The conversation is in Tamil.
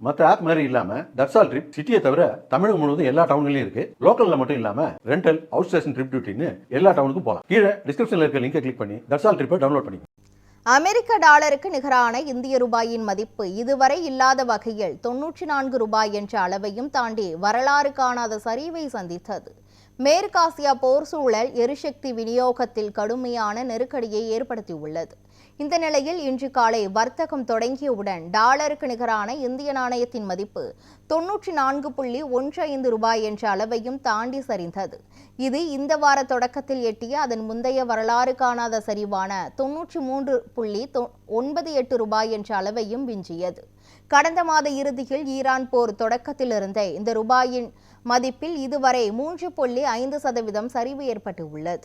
மற்ற ஆப் மாதிரி இல்லாம தட்சால் ட்ரிப் சிட்டியை தவிர தமிழகம் முழுவதும் எல்லா டவுன்லயும் இருக்கு. லோக்கல்ல மட்டும் இல்லாம ரெண்டல், அவுட் ஸ்டேஷன் ட்ரிப் டியூட்டின்னு எல்லா டவுனுக்கும் போகலாம். கீழே டிஸ்கிரிப்ஷன்ல இருக்க லிங்கை கிளிக் பண்ணி தட்சால் ட்ரிப்பை டவுன்லோட் பண்ணி. அமெரிக்க டாலருக்கு நிகரான இந்திய ரூபாயின் மதிப்பு இதுவரை இல்லாத வகையில் 94 ரூபாய் என்ற அளவையும் தாண்டி வரலாறு காணாத சரிவை சந்தித்தது. மேற்காசிய போர் சூழல் எரிசக்தி விநியோகத்தில் கடுமையான நெருக்கடியை ஏற்படுத்தியுள்ளது. இந்த நிலையில் இன்று காலை வர்த்தகம் தொடங்கியவுடன் டாலருக்கு நிகரான இந்திய நாணயத்தின் மதிப்பு 94.15 ரூபாய் என்ற அளவையும் தாண்டி சரிந்தது. இது இந்த வார தொடக்கத்தில் எட்டிய அதன் முந்தைய வரலாறு காணாத சரிவான 93.98 ரூபாய் என்ற அளவையும் விஞ்சியது. கடந்த மாத இறுதியில் ஈரான் போர் தொடக்கத்திலிருந்தே இந்த ரூபாயின் மதிப்பில் இதுவரை 3.5% சரிவு ஏற்பட்டுள்ளது.